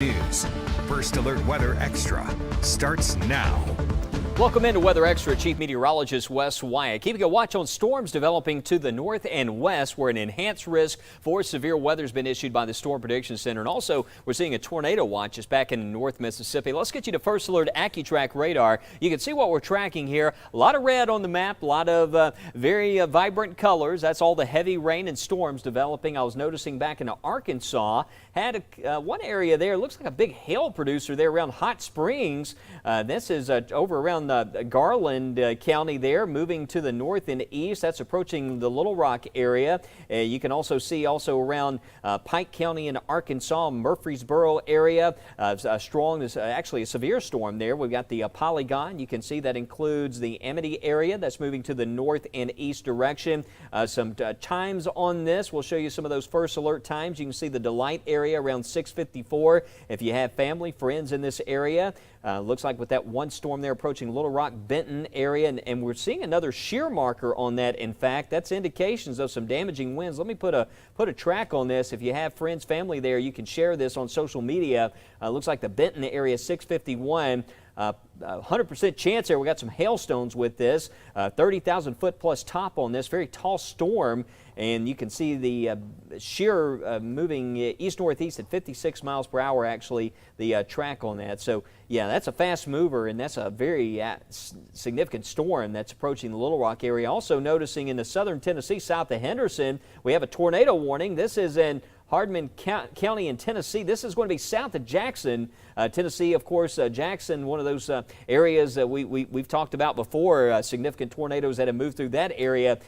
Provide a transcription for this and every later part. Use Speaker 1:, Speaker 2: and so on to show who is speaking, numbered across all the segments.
Speaker 1: News. First Alert Weather Extra starts now.
Speaker 2: Welcome into Weather Extra. Chief Meteorologist Wes Wyatt. Keeping a watch on storms developing to the north and west, where an enhanced risk for severe weather has been issued by the Storm Prediction Center. And also, we're seeing a tornado watch just back in North Mississippi. Let's get you to First Alert AccuTrack radar. You can see what we're tracking here. A lot of red on the map, a lot of very vibrant colors. That's all the heavy rain and storms developing. I was noticing back in Arkansas, had one area there, looks like a big hail producer there around Hot Springs. This is over around Garland County there, moving to the north and east. That's approaching the Little Rock area. You can also see around Pike County in Arkansas, Murfreesboro area. A strong, actually a severe storm there. We've got the Polygon. You can see that includes the Amity area that's moving to the north and east direction. Some times on this, we'll show you some of those first alert times. You can see the Delight area around 6:54. If you have family, friends in this area, looks like with that one storm there approaching Little Rock, Benton area, and we're seeing another shear marker on that. In fact, that's indications of some damaging winds. Let me put a track on this. If you have friends, family there, you can share this on social media. Looks like the Benton area, 651. 100% chance there. We got some hailstones with this. 30,000 foot plus top on this. Very tall storm. And you can see the shear moving east-northeast at 56 miles per hour, actually, the track on that. So, yeah, that's a fast mover, and that's a very significant storm that's approaching the Little Rock area. Also noticing in the southern Tennessee, south of Henderson, we have a tornado warning. This is in Hardman County in Tennessee. This is going to be south of Jackson, Tennessee. Of course, Jackson, one of those areas that we've talked about before, significant tornadoes that have moved through that area.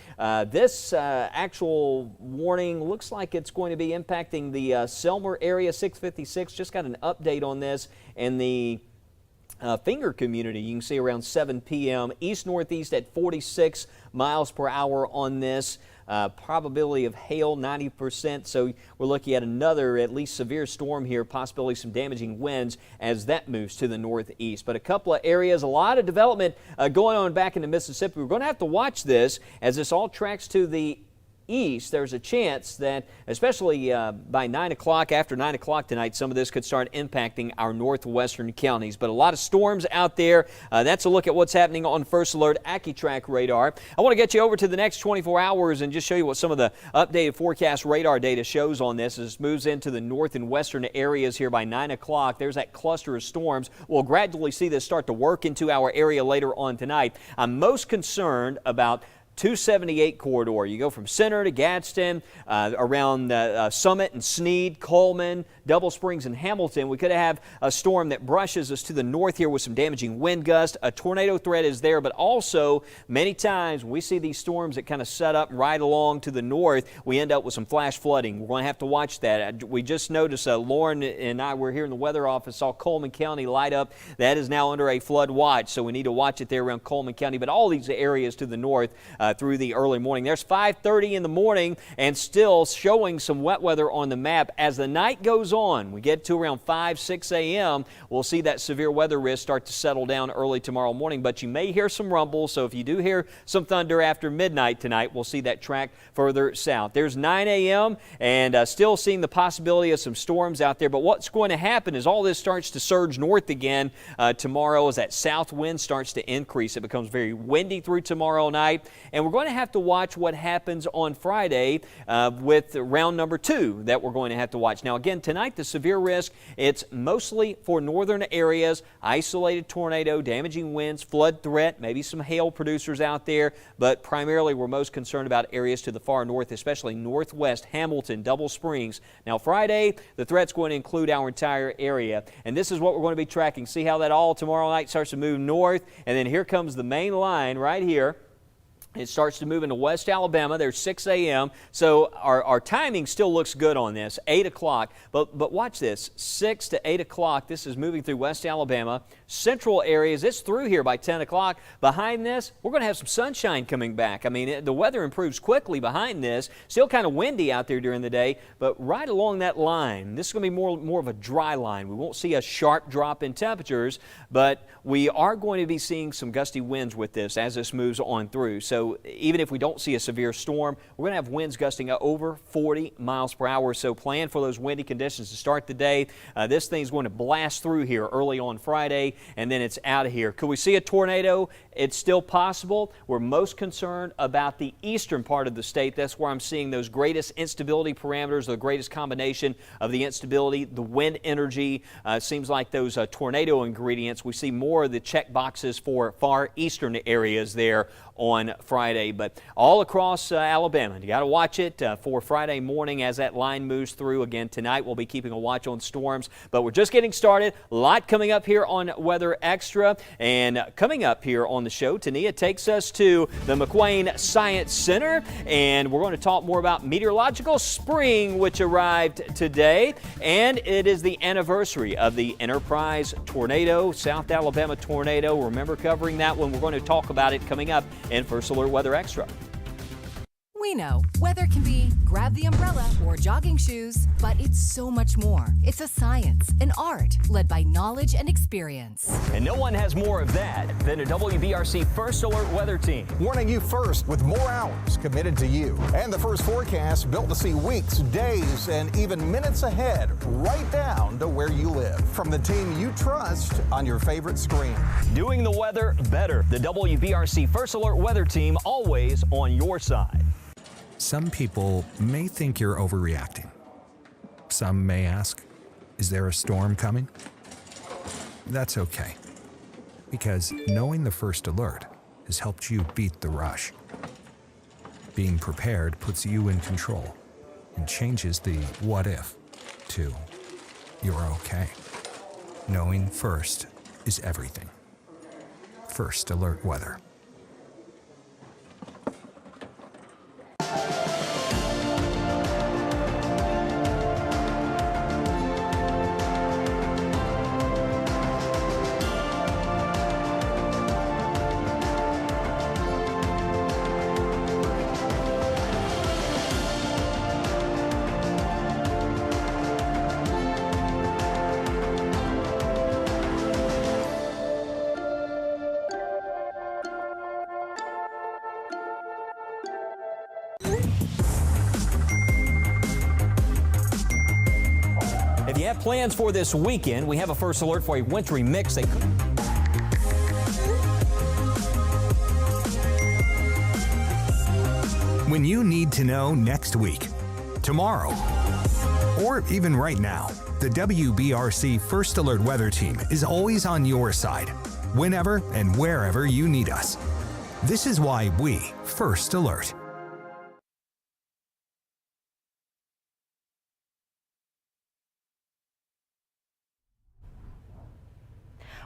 Speaker 2: This actual warning looks like it's going to be impacting the Selmer area, 656. Just got an update on this, and the Finger community, you can see around 7 p.m. East-northeast at 46 miles per hour on this. Probability of hail 90%, so we're looking at another at least severe storm here, possibly some damaging winds as that moves to the northeast. But a couple of areas, a lot of development going on back into Mississippi. We're going to have to watch this as this all tracks to the east. There's a chance that, especially by 9 o'clock, after 9 o'clock tonight, some of this could start impacting our northwestern counties. But a lot of storms out there. That's a look at what's happening on First Alert AccuTrack radar. I want to get you over to the next 24 hours and just show you what some of the updated forecast radar data shows on this as it moves into the north and western areas here by 9 o'clock. There's that cluster of storms. We'll gradually see this start to work into our area later on tonight. I'm most concerned about 278 corridor. You go from Center to Gadsden, around Summit and Sneed, Coleman, Double Springs, and Hamilton. We could have a storm that brushes us to the north here with some damaging wind gusts. A tornado threat is there, but also many times when we see these storms that kind of set up right along to the north, we end up with some flash flooding. We're going to have to watch that. We just noticed Lauren and I were here in the weather office, saw Coleman County light up. That is now under a flood watch, so we need to watch it there around Coleman County. But all these areas to the north through the early morning. There's 5:30 in the morning and still showing some wet weather on the map. As the night goes on, we get to around 5, 6 a.m., we'll see that severe weather risk start to settle down early tomorrow morning. But you may hear some rumbles, so if you do hear some thunder after midnight tonight, we'll see that track further south. There's 9 a.m. and still seeing the possibility of some storms out there. But what's going to happen is all this starts to surge north again tomorrow as that south wind starts to increase. It becomes very windy through tomorrow night. And we're going to have to watch what happens on Friday with round number 2 that we're going to have to watch. Now, again, tonight, the severe risk, it's mostly for northern areas, isolated tornado, damaging winds, flood threat, maybe some hail producers out there, but primarily we're most concerned about areas to the far north, especially northwest, Hamilton, Double Springs. Now, Friday, the threat's going to include our entire area, and this is what we're going to be tracking. See how that all tomorrow night starts to move north, and then here comes the main line right here. It starts to move into West Alabama. There's 6 a.m. So our timing still looks good on this, 8 o'clock. But watch this, 6 to 8 o'clock. This is moving through West Alabama. Central areas, it's through here by 10 o'clock. Behind this, we're going to have some sunshine coming back. I mean, the weather improves quickly behind this. Still kind of windy out there during the day, but right along that line, this is going to be more of a dry line. We won't see a sharp drop in temperatures, but we are going to be seeing some gusty winds with this as this moves on through. So So even if we don't see a severe storm, we're going to have winds gusting over 40 miles per hour. So plan for those windy conditions to start the day. This thing's going to blast through here early on Friday, and then it's out of here. Could we see a tornado? It's still possible. We're most concerned about the eastern part of the state. That's where I'm seeing those greatest instability parameters, the greatest combination of the instability, the wind energy. Seems like those tornado ingredients. We see more of the check boxes for far eastern areas there on Friday, but all across Alabama. You got to watch it for Friday morning as that line moves through. Again, tonight we'll be keeping a watch on storms, but we're just getting started. A lot coming up here on Weather Extra, and coming up here on the show, Tania takes us to the McWane Science Center, and we're going to talk more about meteorological spring, which arrived today, and it is the anniversary of the Enterprise tornado, South Alabama tornado. Remember covering that one. We're going to talk about it coming up in First Alert Weather Extra.
Speaker 3: We know weather can be grab the umbrella or jogging shoes, but it's so much more. It's a science, an art, led by knowledge and experience.
Speaker 2: And no one has more of that than a WBRC First Alert weather team.
Speaker 4: Warning you first with more hours committed to you. And the first forecast built to see weeks, days, and even minutes ahead, right down to where you live. From the team you trust on your favorite screen.
Speaker 2: Doing the weather better. The WBRC First Alert weather team, always on your side.
Speaker 1: Some people may think you're overreacting. Some may ask, is there a storm coming? That's okay, because knowing the first alert has helped you beat the rush. Being prepared puts you in control and changes the what if to you're okay. Knowing first is everything. First Alert Weather.
Speaker 2: If you have plans for this weekend, we have a first alert for a wintry mix.
Speaker 1: When you need to know next week, tomorrow, or even right now, the WBRC First Alert Weather Team is always on your side, whenever and wherever you need us. This is why we First Alert.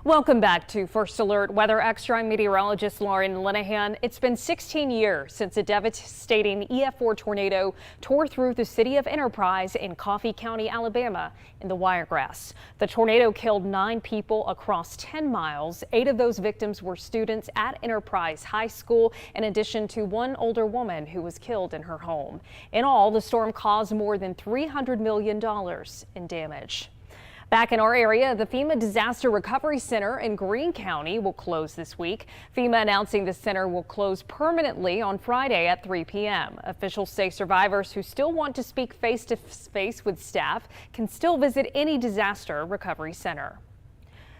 Speaker 5: Welcome back to First Alert Weather Extra. I'm meteorologist Lauren Linehan. It's been 16 years since a devastating EF4 tornado tore through the city of Enterprise in Coffee County, Alabama, in the Wiregrass. The tornado killed 9 people across 10 miles. 8 of those victims were students at Enterprise High School, in addition to one older woman who was killed in her home. In all, the storm caused more than $300 million in damage. Back in our area, the FEMA Disaster Recovery Center in Greene County will close this week. FEMA announcing the center will close permanently on Friday at 3 p.m. Officials say survivors who still want to speak face-to-face with staff can still visit any disaster recovery center.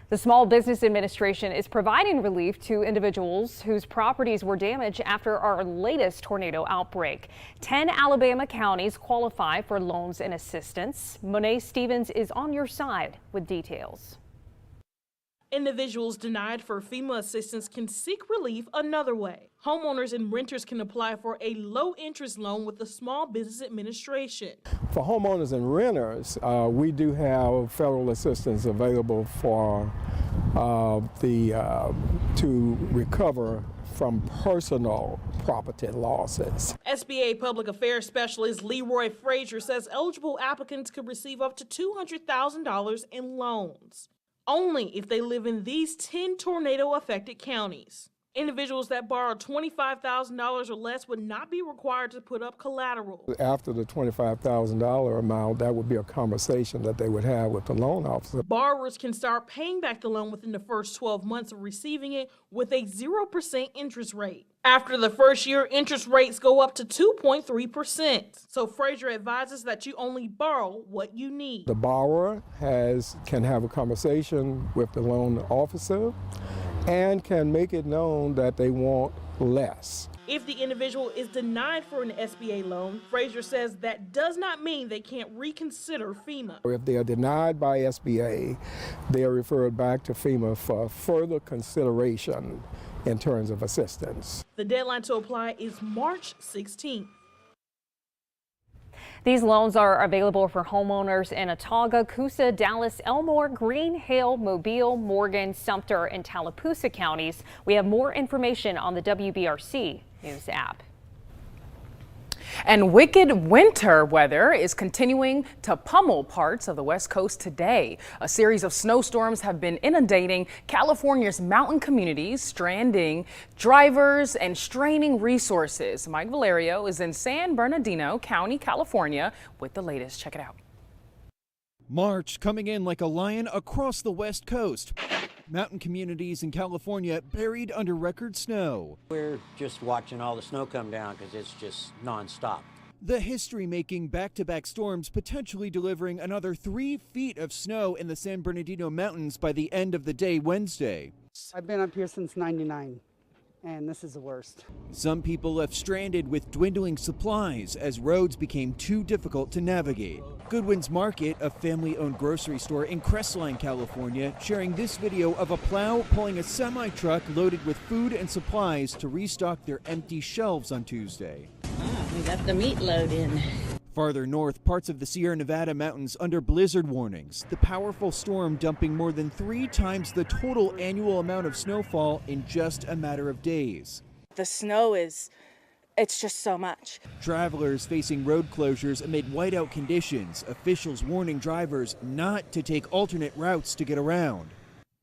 Speaker 5: The Small Business Administration is providing relief to individuals whose properties were damaged after our latest tornado outbreak. 10 Alabama counties qualify for loans and assistance. Monet Stevens is on your side with details.
Speaker 6: Individuals denied for FEMA assistance can seek relief another way. Homeowners and renters can apply for a low-interest loan with the Small Business Administration.
Speaker 7: For homeowners and renters, we do have federal assistance available for to recover from personal property losses.
Speaker 6: SBA Public Affairs Specialist Leroy Frazier says eligible applicants could receive up to $200,000 in loans, only if they live in these 10 tornado-affected counties. Individuals that borrow $25,000 or less would not be required to put up collateral.
Speaker 7: After the $25,000 amount, that would be a conversation that they would have with the loan officer.
Speaker 6: Borrowers can start paying back the loan within the first 12 months of receiving it with a 0% interest rate. After the first year, interest rates go up to 2.3%. So Frazier advises that you only borrow what you need.
Speaker 7: The borrower can have a conversation with the loan officer and can make it known that they want less.
Speaker 6: If the individual is denied for an SBA loan, Frazier says that does not mean they can't reconsider FEMA.
Speaker 7: If they are denied by SBA, they are referred back to FEMA for further consideration in terms of assistance.
Speaker 6: The deadline to apply is March 16th.
Speaker 5: These loans are available for homeowners in Autauga, Coosa, Dallas, Elmore, Greene, Hale, Mobile, Morgan, Sumter, and Tallapoosa counties. We have more information on the WBRC News app.
Speaker 8: And wicked winter weather is continuing to pummel parts of the West Coast today. A series of snowstorms have been inundating California's mountain communities, stranding drivers and straining resources. Mike Valerio is in San Bernardino County, California with the latest. Check it out.
Speaker 9: March coming in like a lion across the West Coast. Mountain communities in California buried under record snow.
Speaker 10: We're just watching all the snow come down because it's just nonstop.
Speaker 9: The history-making back-to-back storms potentially delivering another 3 feet of snow in the San Bernardino Mountains by the end of the day Wednesday.
Speaker 11: I've been up here since '99, and this is the worst.
Speaker 9: Some people left stranded with dwindling supplies as roads became too difficult to navigate. Goodwin's Market, a family-owned grocery store in Crestline, California, sharing this video of a plow pulling a semi-truck loaded with food and supplies to restock their empty shelves on Tuesday.
Speaker 12: We got the meat load in.
Speaker 9: Farther north, parts of the Sierra Nevada mountains under blizzard warnings. The powerful storm dumping more than 3 times the total annual amount of snowfall in just a matter of days.
Speaker 13: The snow it's just so much.
Speaker 9: Travelers facing road closures amid whiteout conditions. Officials warning drivers not to take alternate routes to get around.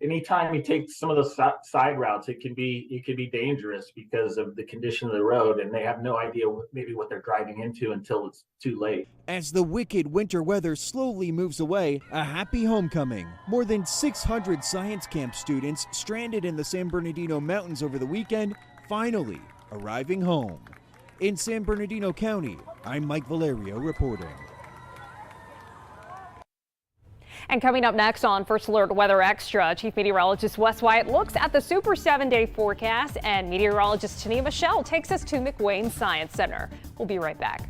Speaker 14: Anytime you take some of those side routes, it can be dangerous because of the condition of the road, and they have no idea maybe what they're driving into until it's too late.
Speaker 9: As the wicked winter weather slowly moves away, a happy homecoming. More than 600 science camp students stranded in the San Bernardino Mountains over the weekend, finally arriving home. In San Bernardino County, I'm Mike Valerio reporting.
Speaker 5: And coming up next on First Alert Weather Extra, Chief Meteorologist Wes Wyatt looks at the super 7-day forecast, and meteorologist Tania Michelle takes us to McWane Science Center. We'll be right back.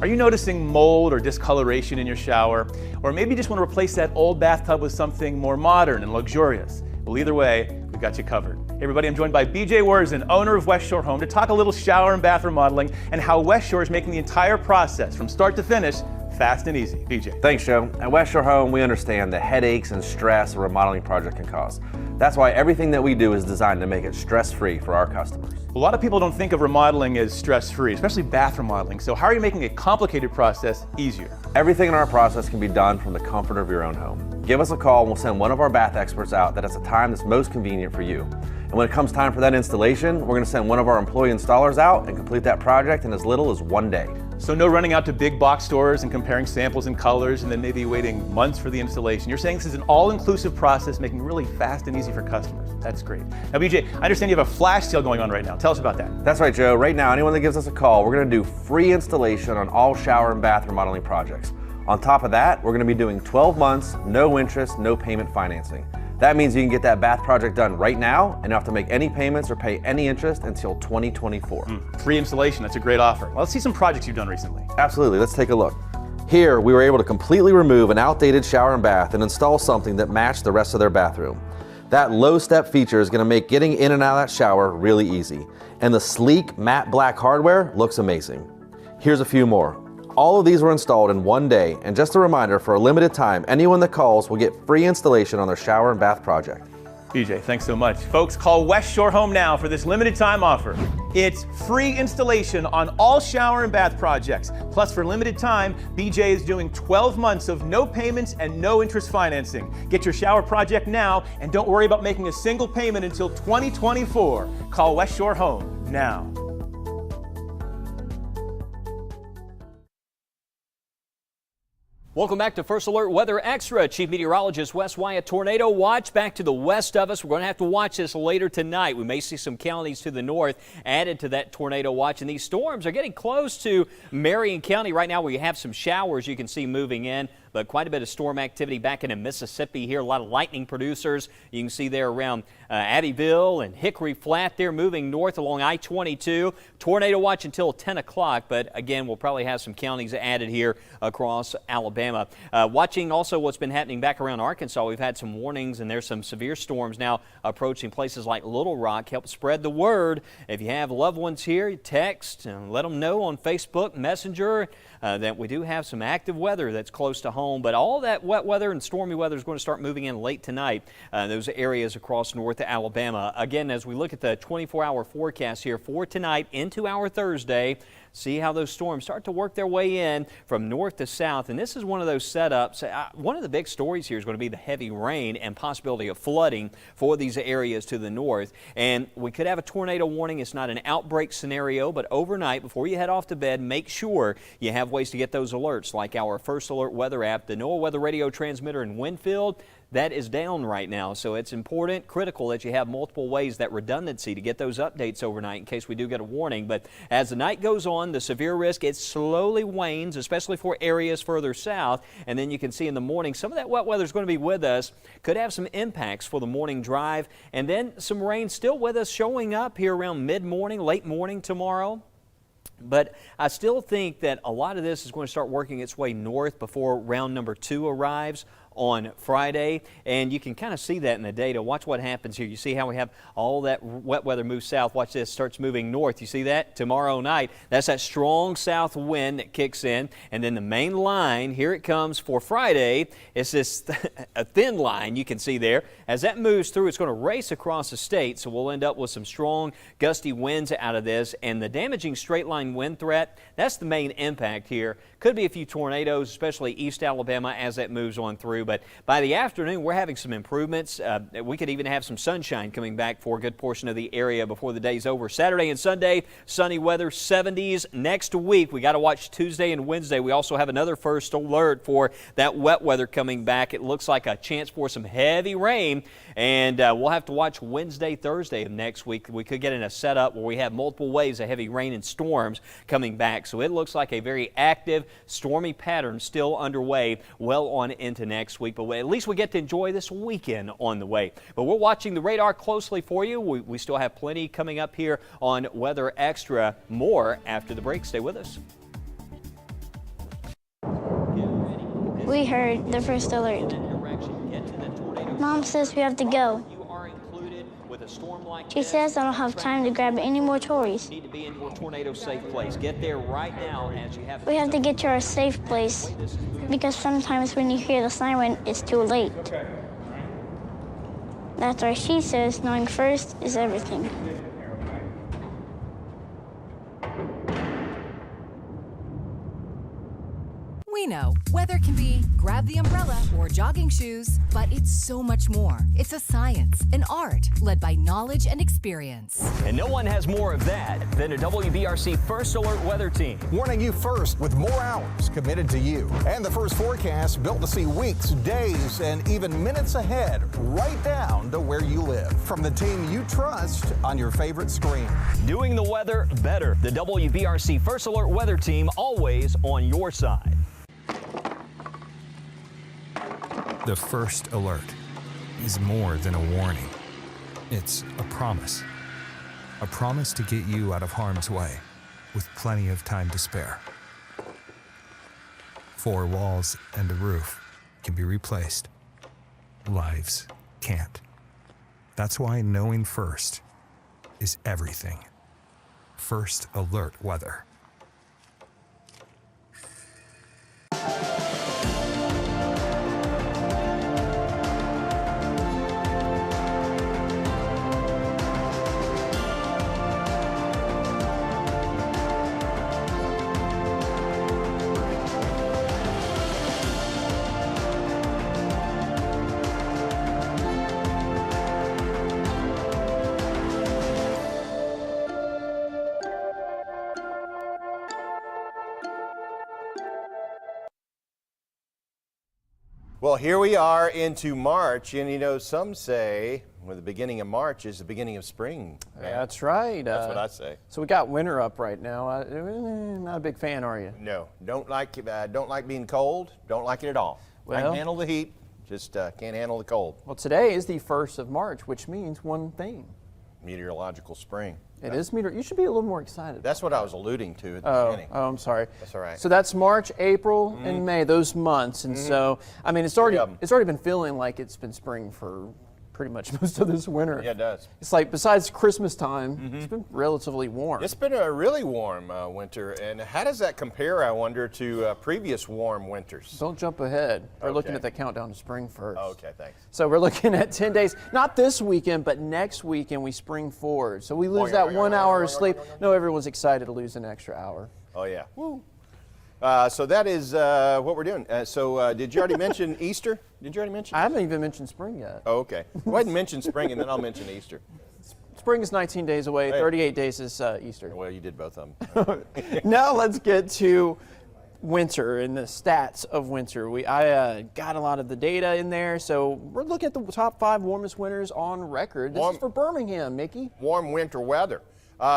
Speaker 15: Are you noticing mold or discoloration in your shower? Or maybe you just want to replace that old bathtub with something more modern and luxurious? Well, either way, we've got you covered. Hey everybody, I'm joined by BJ Worzen, owner of West Shore Home, to talk a little shower and bath remodeling and how West Shore is making the entire process from start to finish fast and easy. BJ.
Speaker 16: Thanks, Joe. At West Shore Home, we understand the headaches and stress a remodeling project can cause. That's why everything that we do is designed to make it stress-free for our customers.
Speaker 15: A lot of people don't think of remodeling as stress-free, especially bath remodeling. So how are you making a complicated process easier?
Speaker 16: Everything in our process can be done from the comfort of your own home. Give us a call and we'll send one of our bath experts out that has a time that's most convenient for you. And when it comes time for that installation, we're going to send one of our employee installers out and complete that project in as little as 1 day.
Speaker 15: So no running out to big box stores and comparing samples and colors and then maybe waiting months for the installation. You're saying this is an all-inclusive process, making it really fast and easy for customers. That's great. Now, BJ, I understand you have a flash sale going on right now. Tell us about that.
Speaker 16: That's right, Joe. Right now, anyone that gives us a call, we're going to do free installation on all shower and bath remodeling projects. On top of that, we're going to be doing 12 months, no interest, no payment financing. That means you can get that bath project done right now and not have to make any payments or pay any interest until 2024.
Speaker 15: Free installation, that's a great offer. Well, let's see some projects you've done recently.
Speaker 16: Absolutely, let's take a look. Here, we were able to completely remove an outdated shower and bath and install something that matched the rest of their bathroom. That low step feature is going to make getting in and out of that shower really easy. And the sleek matte black hardware looks amazing. Here's a few more. All of these were installed in 1 day, and just a reminder, for a limited time, anyone that calls will get free installation on their shower and bath project.
Speaker 15: BJ, thanks so much. Folks, call West Shore Home now for this limited time offer. It's free installation on all shower and bath projects. Plus, for limited time, BJ is doing 12 months of no payments and no interest financing. Get your shower project now, and don't worry about making a single payment until 2024. Call West Shore Home now.
Speaker 2: Welcome back to First Alert Weather Extra. Chief Meteorologist Wes Wyatt, tornado watch back to the west of us. We're going to have to watch this later tonight. We may see some counties to the north added to that tornado watch, and these storms are getting close to Marion County right now, where you have some showers you can see moving in. But quite a bit of storm activity back into Mississippi here. A lot of lightning producers. You can see there around Abbeville and Hickory Flat there, moving north along I-22. Tornado watch until 10 o'clock, but again, we'll probably have some counties added here across Alabama. Watching also what's been happening back around Arkansas. We've had some warnings, and there's some severe storms now approaching places like Little Rock. Help spread the word. If you have loved ones here, text and let them know on Facebook Messenger that we do have some active weather that's close to home. But all that wet weather and stormy weather is going to start moving in late tonight, those areas across north Alabama. Again, as we look at the 24-hour forecast here for tonight into our Thursday, see how those storms start to work their way in from north to south. And this is one of those setups. One of the big stories here is going to be the heavy rain and possibility of flooding for these areas to the north. And we could have a tornado warning. It's not an outbreak scenario, but overnight, before you head off to bed, make sure you have ways to get those alerts, like our First Alert weather app, the NOAA weather radio transmitter in Winfield. That is down right now, so it's important, critical that you have multiple ways, that redundancy, to get those updates overnight in case we do get a warning. But as the night goes on, the severe risk, it slowly wanes, especially for areas further south. And then you can see in the morning, some of that wet weather is going to be with us. Could have some impacts for the morning drive. And then some rain still with us, showing up here around mid-morning, late morning tomorrow. But I still think that a lot of this is going to start working its way north before round number 2 arrives on Friday, and you can kind of see that in the data. Watch what happens here. You see how we have all that wet weather move south. Watch this, starts moving north. You see that tomorrow night? That's that strong south wind that kicks in, and then the main line, here it comes for Friday. It's this a thin line you can see there. As that moves through, it's going to race across the state, so we'll end up with some strong gusty winds out of this, and the damaging straight line wind threat, that's the main impact here. Could be a few tornadoes, especially East Alabama, as that moves on through. But by the afternoon, we're having some improvements. We could even have some sunshine coming back for a good portion of the area before the day's over. Saturday and Sunday, sunny weather, 70s. Next week, we got to watch Tuesday and Wednesday. We also have another first alert for that wet weather coming back. It looks like a chance for some heavy rain, and we'll have to watch Wednesday, Thursday of next week. We could get in a setup where we have multiple waves of heavy rain and storms coming back. So it looks like a very active, stormy pattern still underway well on into next week. But at least we get to enjoy this weekend on the way. But we're watching the radar closely for you. We still have plenty coming up here on Weather Extra. More after the break. Stay with us.
Speaker 17: We heard the first alert. Mom says we have to go. She says I don't have time to grab any more toys.
Speaker 2: Need to be in your tornado safe place. Get there right now as you have.
Speaker 17: We have to get to our safe place because sometimes when you hear the siren, it's too late. That's why she says knowing first is everything.
Speaker 3: We know weather can be grab the umbrella or jogging shoes, but it's so much more. It's a science, an art, led by knowledge and experience.
Speaker 2: And no one has more of that than a WBRC First Alert weather team.
Speaker 4: Warning you first with more hours committed to you. And the first forecast built to see weeks, days, and even minutes ahead, right down to where you live. From the team you trust on your favorite screen.
Speaker 2: Doing the weather better. The WBRC First Alert weather team, always on your side.
Speaker 1: The first alert is more than a warning. It's a promise. A promise to get you out of harm's way with plenty of time to spare. 4 walls and a roof can be replaced. Lives can't. That's why knowing first is everything. First Alert Weather.
Speaker 18: Well, here we are into March, and you know, some say well, the beginning of March is the beginning of spring.
Speaker 19: That's right.
Speaker 18: That's what I say.
Speaker 19: So we got winter up right now. Not a big fan, are you?
Speaker 18: No, don't like being cold. Don't like it at all. I
Speaker 19: Well-
Speaker 18: can handle the heat, just can't handle the cold.
Speaker 19: Well, today is the 1st of March, which means one thing.
Speaker 18: Meteorological spring.
Speaker 19: It is meteor. You should be a little more excited.
Speaker 18: That's what I was alluding to at the beginning.
Speaker 19: Oh, I'm sorry.
Speaker 18: That's all right.
Speaker 19: So that's March, April, and May, those months. And so, I mean, it's already been feeling like it's been spring for pretty much most of this winter.
Speaker 18: Yeah, it does.
Speaker 19: It's like, besides Christmas time, it's been relatively warm.
Speaker 18: It's been a really warm winter, and how does that compare, I wonder, to previous warm winters?
Speaker 19: Don't jump ahead. We're looking
Speaker 18: Okay.
Speaker 19: at the countdown to spring first.
Speaker 18: Okay, thanks.
Speaker 19: So we're looking at 10 days, not this weekend, but next weekend we spring forward. So we lose that 1 hour of sleep. No, everyone's excited to lose an extra hour.
Speaker 18: Oh, yeah. Woo. So that is what we're doing. So did you already mention Easter? Did you already mention?
Speaker 19: I haven't even mentioned spring yet.
Speaker 18: Oh, okay. Go ahead and mention spring, and then I'll mention Easter.
Speaker 19: Spring is 19 days away.
Speaker 18: Hey.
Speaker 19: 38 days is Easter.
Speaker 18: Well, you did both of them.
Speaker 19: Now let's get to winter and the stats of winter. I got a lot of the data in there, so we're looking at the top 5 warmest winters on record. This is for Birmingham, Mickey.
Speaker 18: Warm winter weather.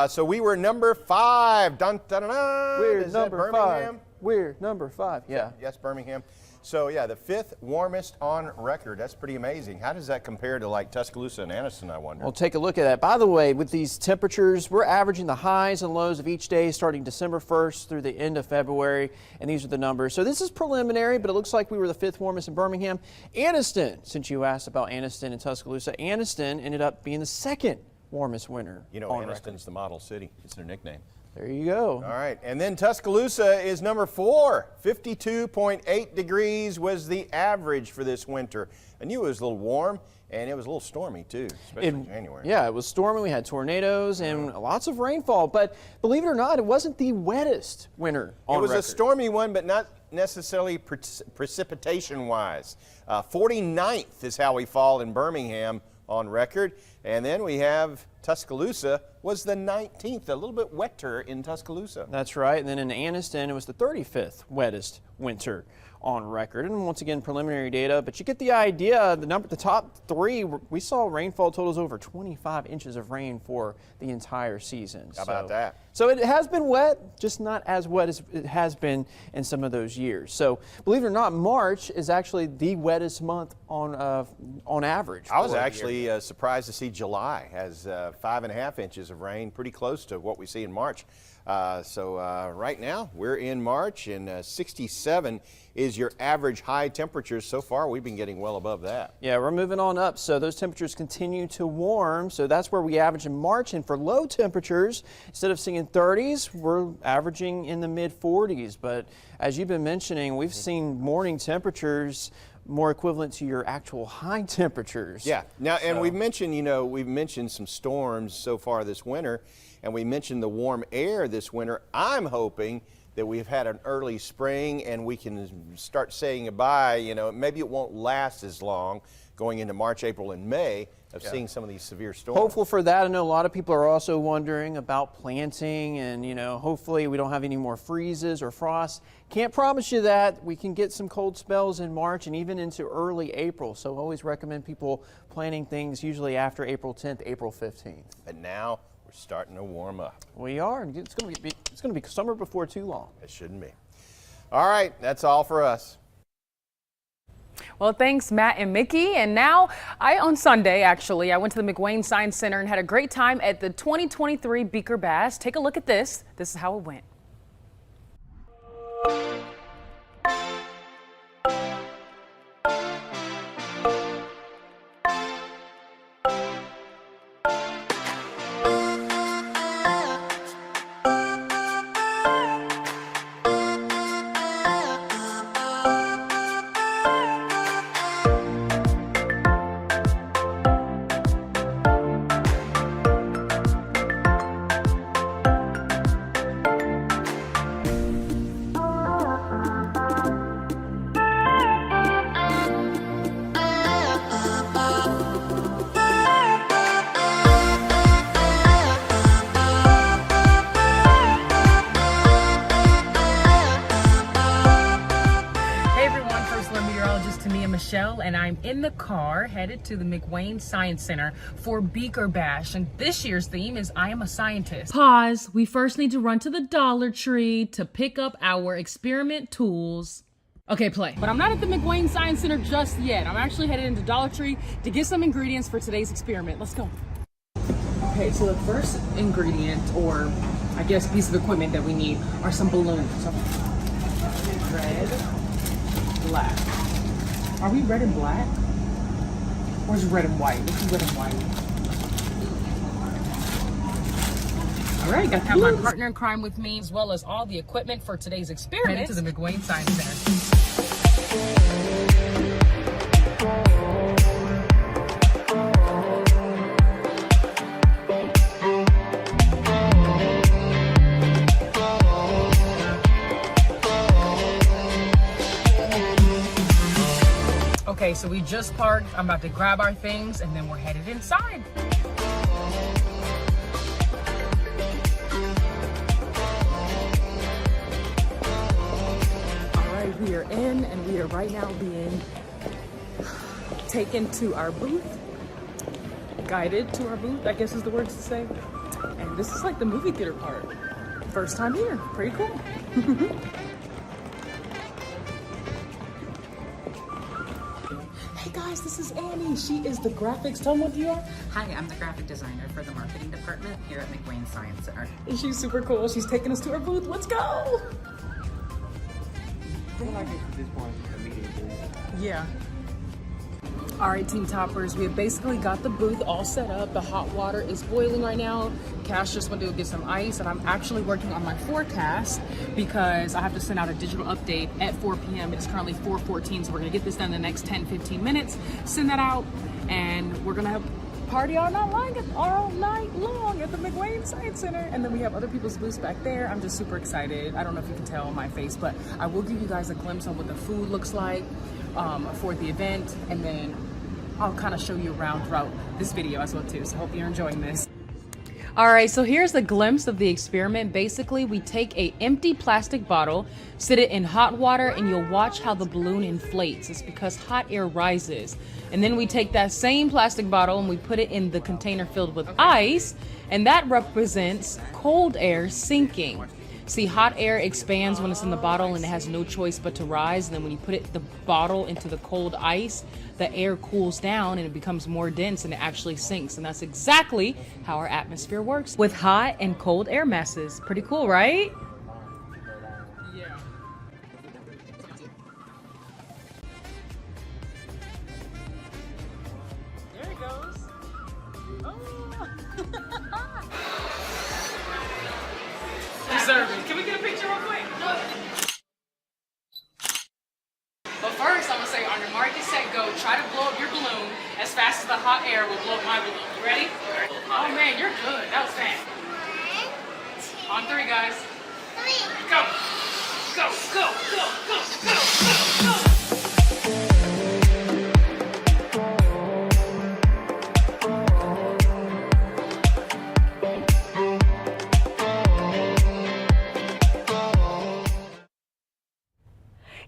Speaker 18: So we were number 5. Dun, dun, dun, dun.
Speaker 19: We're
Speaker 18: Is that
Speaker 19: number 5.
Speaker 18: Birmingham?
Speaker 19: We're number 5. Yeah.
Speaker 18: Yes, Birmingham. So yeah, the 5th warmest on record. That's pretty amazing. How does that compare to like Tuscaloosa and Anniston, I wonder?
Speaker 19: We'll take a look at that. By the way, with these temperatures, we're averaging the highs and lows of each day starting December 1st through the end of February, and these are the numbers. So this is preliminary, but it looks like we were the 5th warmest in Birmingham. Anniston, since you asked about Anniston and Tuscaloosa, Anniston ended up being the 2nd warmest winter.
Speaker 18: You know,
Speaker 19: on
Speaker 18: Anniston's
Speaker 19: record.
Speaker 18: the model city. It's their nickname.
Speaker 19: There you go.
Speaker 18: All right, and then Tuscaloosa is number 4. 52.8 degrees was the average for this winter. I knew it was a little warm, and it was a little stormy too, especially in January.
Speaker 19: Yeah, it was stormy. We had tornadoes and lots of rainfall, but believe it or not, it wasn't the wettest winter on
Speaker 18: It was
Speaker 19: record.
Speaker 18: a stormy one, but not necessarily precipitation-wise. 49th is how we fall in Birmingham on record. And then we have Tuscaloosa was the 19th, a little bit wetter in Tuscaloosa.
Speaker 19: That's right. And then in Anniston, it was the 35th wettest winter on record. And once again, preliminary data, but you get the idea. The top 3, we saw rainfall totals over 25 inches of rain for the entire season.
Speaker 18: How about that?
Speaker 19: So it has been wet, just not as wet as it has been in some of those years. So believe it or not, March is actually the wettest month on average.
Speaker 18: I was
Speaker 19: for the
Speaker 18: actually surprised to see July has 5.5 inches of rain, pretty close to what we see in March. So right now we're in March, and 67 is your average high temperatures. So far we've been getting well above that.
Speaker 19: Yeah, we're moving on up, so those temperatures continue to warm. So that's where we average in March. And for low temperatures, instead of seeing 30s, we're averaging in the mid 40s. But as you've been mentioning, we've seen morning temperatures more equivalent to your actual high temperatures.
Speaker 18: Yeah. Now, and we've mentioned some storms so far this winter, and we mentioned the warm air this winter. I'm hoping that we've had an early spring and we can start saying goodbye. You know, maybe it won't last as long going into March, April, and May of seeing some of these severe storms.
Speaker 19: Hopeful for that. I know a lot of people are also wondering about planting, and hopefully we don't have any more freezes or frosts. Can't promise you that. We can get some cold spells in March and even into early April. So I always recommend people planting things usually after April 10th, April 15th.
Speaker 18: And now we're starting to warm up.
Speaker 19: We are. It's going to be summer before too long.
Speaker 18: It shouldn't be. All right, that's all for us.
Speaker 8: Well, thanks, Matt and Mickey. And now, on Sunday, actually, I went to the McWane Science Center and had a great time at the 2023 Beaker Bash. Take a look at this. This is how it went. and I'm in the car headed to the McWane Science Center for Beaker Bash. And this year's theme is I am a scientist. Pause. We first need to run to the Dollar Tree to pick up our experiment tools. Okay, play. But I'm not at the McWane Science Center just yet. I'm actually headed into Dollar Tree to get some ingredients for today's experiment. Let's go. Okay, so the first ingredient, or I guess piece of equipment that we need, are some balloons. So, red, black. Are we red and black? Or is it red and white? Let's do red and white. All right, got to have my partner in crime with me, as well as all the equipment for today's experiment. Headed to the McWane Science Center. Okay, so we just parked. I'm about to grab our things and then we're headed inside. All right, we are in and we are right now being taken to our booth. Guided to our booth, I guess is the words to say. And this is like the movie theater part. First time here, pretty cool. Hey guys, this is Annie. She is the graphics. Tell me what you are.
Speaker 20: Hi, I'm the graphic designer for the marketing department here at McWane Science Center.
Speaker 8: And she's super cool. She's taking us to our booth. Let's go. Yeah. All right, Team Toppers, we have basically got the booth all set up. The hot water is boiling right now. Cash just went to go get some ice, and I'm actually working on my forecast because I have to send out a digital update at 4 p.m. It's currently 4:14, so we're gonna get this done in the next 10-15 minutes, send that out, and we're gonna have party all night long at the McWane Science Center. And then we have other people's booths back there. I'm just super excited. I don't know if you can tell on my face, but I will give you guys a glimpse on what the food looks like for the event, and then I'll kind of show you around throughout this video as well too. So hope you're enjoying this. All right, so here's a glimpse of the experiment. Basically, we take a empty plastic bottle, sit it in hot water, and you'll watch how the balloon inflates. It's because hot air rises. And then we take that same plastic bottle and we put it in the container filled with ice, and that represents cold air sinking. See, hot air expands when it's in the bottle and it has no choice but to rise. And then when you put the bottle into the cold ice, the air cools down and it becomes more dense and it actually sinks. And that's exactly how our atmosphere works with hot and cold air masses. Pretty cool, right? Yeah. There it goes. Oh. Can we get a picture real quick? But first, I'm gonna say on your mark, get set, go. Try to blow up your balloon as fast as the hot air will blow up my balloon. You ready? Oh man, you're good. That was fast. On 3, guys. 3. Go. Go, go, go, go, go, go, go.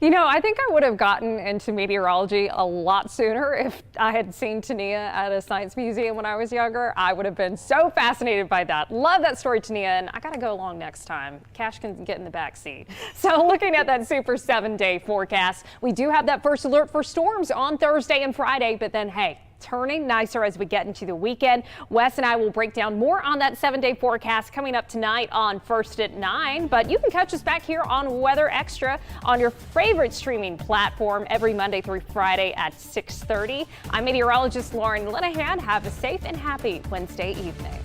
Speaker 5: You know, I think I would have gotten into meteorology a lot sooner if I had seen Tania at a science museum when I was younger. I would have been so fascinated by that. Love that story, Tania, and I gotta go along next time. Cash can get in the back seat. So looking at that super 7-day forecast, we do have that first alert for storms on Thursday and Friday, but then hey, turning nicer as we get into the weekend. Wes and I will break down more on that 7-day forecast coming up tonight on First at 9. But you can catch us back here on Weather Extra on your favorite streaming platform every Monday through Friday at 6:30. I'm meteorologist Lauren Linehan. Have a safe and happy Wednesday evening.